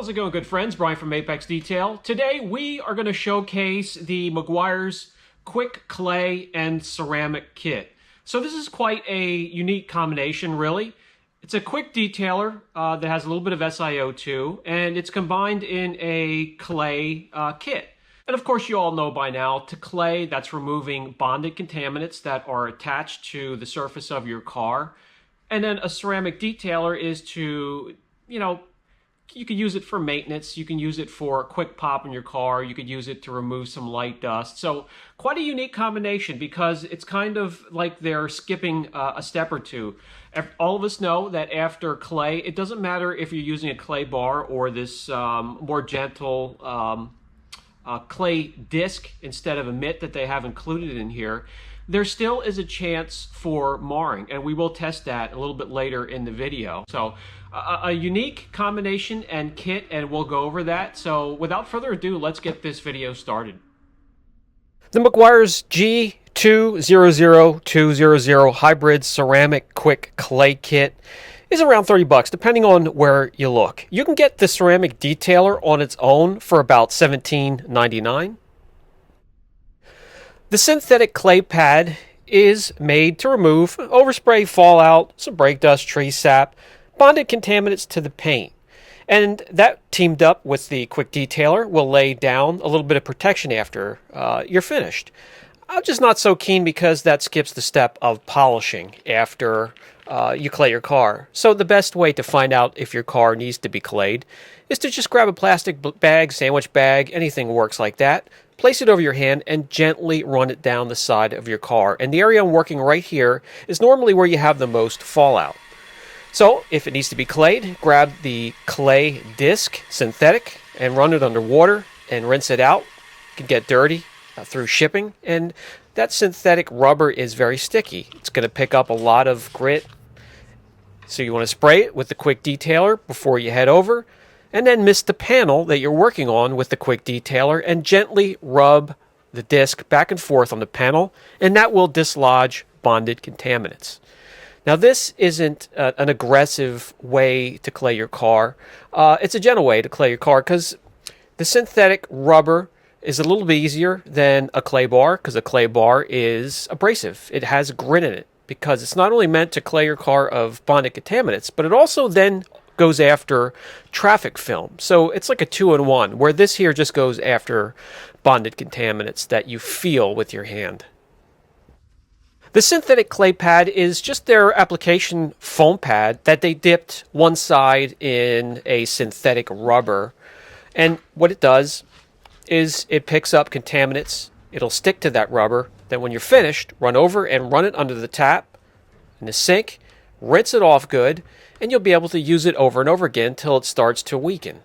How's it going, good friends? Brian from Apex Detail. Today we are going to showcase the Maguire's Quik Clay and Ceramic Kit. So this is quite a unique combination, really. It's a quick detailer that has a little bit of SiO2, and it's combined in a clay kit. And of course, you all know by now, to clay, that's removing bonded contaminants that are attached to the surface of your car. And then a ceramic detailer is to, you could use it for maintenance. You can use it for a quick pop in your car. You could use it to remove some light dust. So quite a unique combination because it's kind of like they're skipping a step or two. All of us know that after clay, it doesn't matter if you're using a clay bar or this more gentle clay disc instead of a mitt that they have included in here. There still is a chance for marring, and we will test that a little bit later in the video. So a unique combination and kit, and we'll go over that. So without further ado, let's get this video started. The Meguiar's G200200 hybrid ceramic quick clay kit is around $30, depending on where you look. You can get the ceramic detailer on its own for about $17.99. The synthetic clay pad is made to remove overspray, fallout, some brake dust, tree sap, bonded contaminants to the paint. And that teamed up with the Quik detailer will lay down a little bit of protection after you're finished. I'm just not so keen because that skips the step of polishing after you clay your car. So the best way to find out if your car needs to be clayed is to just grab a plastic bag, sandwich bag, anything works like that. Place it over your hand and gently run it down the side of your car. And the area I'm working right here is normally where you have the most fallout. So if it needs to be clayed, grab the clay disc, synthetic, and run it under water and rinse it out. It can get dirty through shipping, and that synthetic rubber is very sticky. It's going to pick up a lot of grit. So you want to spray it with the Quik detailer before you head over, and then mist the panel that you're working on with the Quik detailer and gently rub the disc back and forth on the panel, and that will dislodge bonded contaminants. Now this isn't an aggressive way to clay your car. It's a gentle way to clay your car because the synthetic rubber is a little bit easier than a clay bar because a clay bar is abrasive. It has grit in it because it's not only meant to clay your car of bonded contaminants, but it also then goes after traffic film. So it's like a 2-in-1, where this here just goes after bonded contaminants that you feel with your hand. The synthetic clay pad is just their application foam pad that they dipped one side in a synthetic rubber. And what it does is it picks up contaminants. It'll stick to that rubber. Then when you're finished, run over and run it under the tap in the sink, rinse it off good, and you'll be able to use it over and over again until it starts to weaken.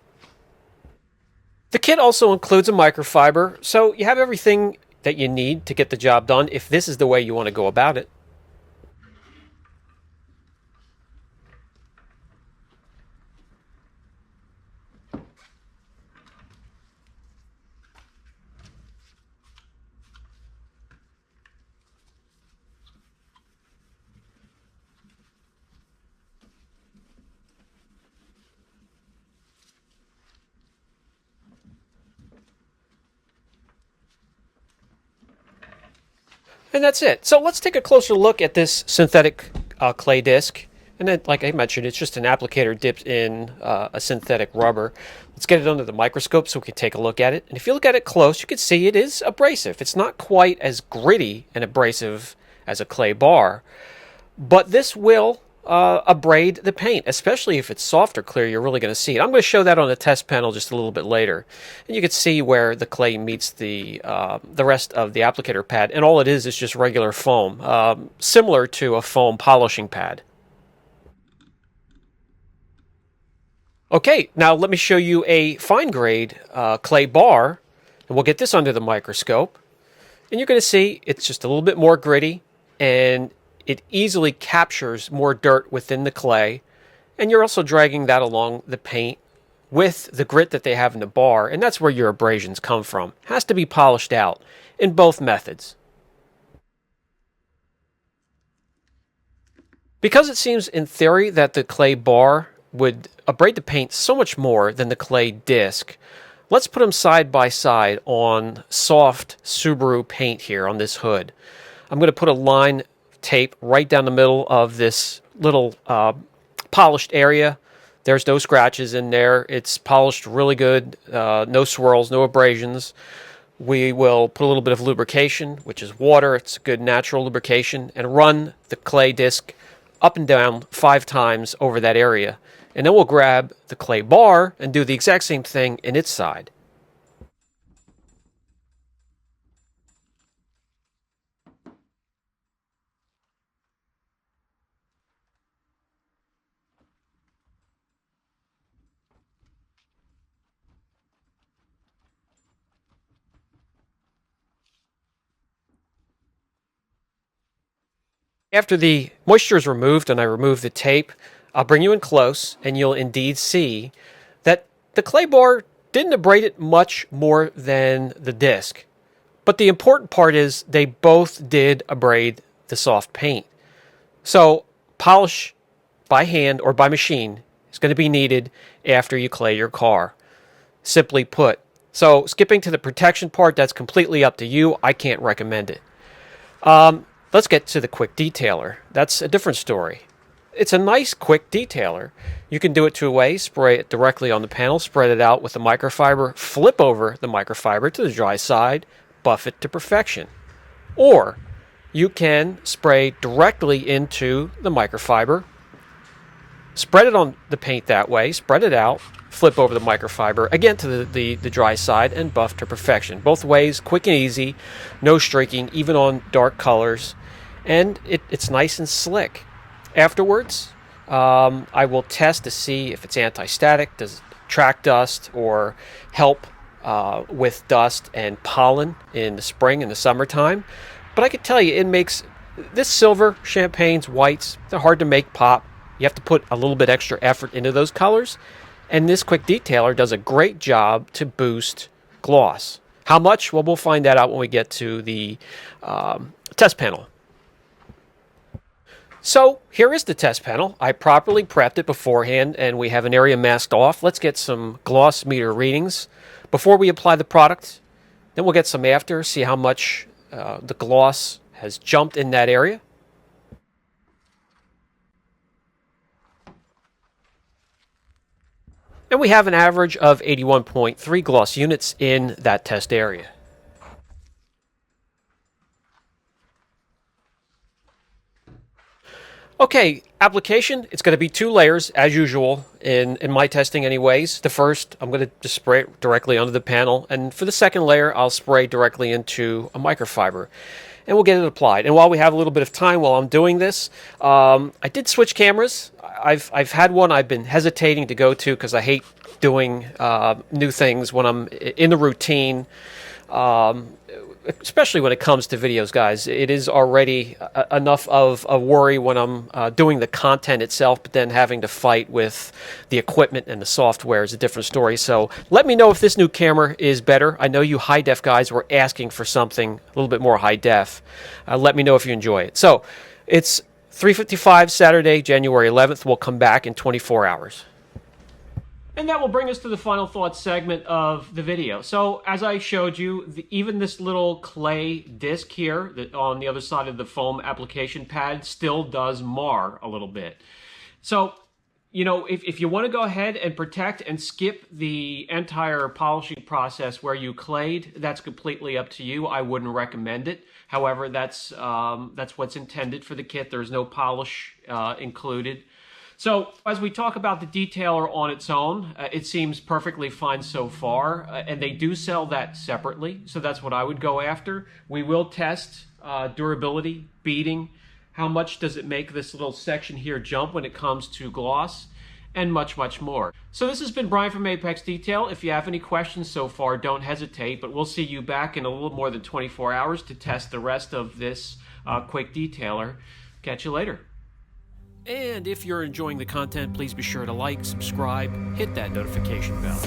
The kit also includes a microfiber, so you have everything that you need to get the job done if this is the way you want to go about it. And that's it. So let's take a closer look at this synthetic clay disc. And then, like I mentioned, it's just an applicator dipped in a synthetic rubber. Let's get it under the microscope so we can take a look at it. And if you look at it close, you can see it is abrasive. It's not quite as gritty and abrasive as a clay bar, but this will abrade the paint, especially if it's soft or clear. You're really going to see it. I'm going to show that on the test panel just a little bit later, and you can see where the clay meets the rest of the applicator pad, and all it is just regular foam, similar to a foam polishing pad. Okay, now let me show you a fine grade clay bar, and we'll get this under the microscope, and you're going to see it's just a little bit more gritty, and it easily captures more dirt within the clay, and you're also dragging that along the paint with the grit that they have in the bar, and that's where your abrasions come from. It has to be polished out in both methods. Because it seems in theory that the clay bar would abrade the paint so much more than the clay disc. Let's put them side by side on soft Subaru paint here on this hood. I'm going to put a line tape right down the middle of this little polished area. There's no scratches in there. It's polished really good. No swirls, no abrasions. We will put a little bit of lubrication, which is water. It's a good natural lubrication, and run the clay disc up and down 5 times over that area. And then we'll grab the clay bar and do the exact same thing in its side. After the moisture is removed and I remove the tape, I'll bring you in close and you'll indeed see that the clay bar didn't abrade it much more than the disc. But the important part is they both did abrade the soft paint. So polish by hand or by machine is going to be needed after you clay your car. Simply put. So skipping to the protection part, that's completely up to you. I can't recommend it. Let's get to the Quik detailer. That's a different story. It's a nice Quik detailer. You can do it 2 ways. Spray it directly on the panel, spread it out with the microfiber, flip over the microfiber to the dry side, buff it to perfection. Or you can spray directly into the microfiber, spread it on the paint that way, spread it out, flip over the microfiber, again to the dry side, and buff to perfection. Both ways, quick and easy, no streaking, even on dark colors, and it's nice and slick. Afterwards, I will test to see if it's anti-static, does it track dust, or help with dust and pollen in the spring and the summertime. But I can tell you, it makes this silver, champagnes, whites, they're hard to make pop. You have to put a little bit extra effort into those colors. And this Quik detailer does a great job to boost gloss. How much? Well, we'll find that out when we get to the test panel. So here is the test panel. I properly prepped it beforehand, and we have an area masked off. Let's get some gloss meter readings before we apply the product. Then we'll get some after, see how much the gloss has jumped in that area. And we have an average of 81.3 gloss units in that test area. Okay, application, it's going to be 2 layers as usual in my testing anyways. The first, I'm going to just spray it directly onto the panel. And for the second layer, I'll spray directly into a microfiber. And we'll get it applied. And while we have a little bit of time while I'm doing this, I did switch cameras. I've had one I've been hesitating to go to because I hate doing new things when I'm in the routine, especially when it comes to videos, guys. It is already enough of a worry when I'm doing the content itself, but then having to fight with the equipment and the software is a different story. So let me know if this new camera is better. I know you high-def guys were asking for something a little bit more high-def. Let me know if you enjoy it. So it's 3:55 Saturday, January 11th. We'll come back in 24 hours. And that will bring us to the final thoughts segment of the video. So as I showed you, even this little clay disc here that on the other side of the foam application pad still does mar a little bit. So, you know, if you want to go ahead and protect and skip the entire polishing process where you clayed, that's completely up to you. I wouldn't recommend it. However, that's what's intended for the kit. There's no polish included. So as we talk about the detailer on its own, it seems perfectly fine so far, and they do sell that separately, so that's what I would go after. We will test durability, beading, how much does it make this little section here jump when it comes to gloss, and much, much more. So this has been Brian from Apex Detail. If you have any questions so far, don't hesitate, but we'll see you back in a little more than 24 hours to test the rest of this Quik detailer. Catch you later. And if you're enjoying the content, please be sure to like, subscribe, hit that notification bell.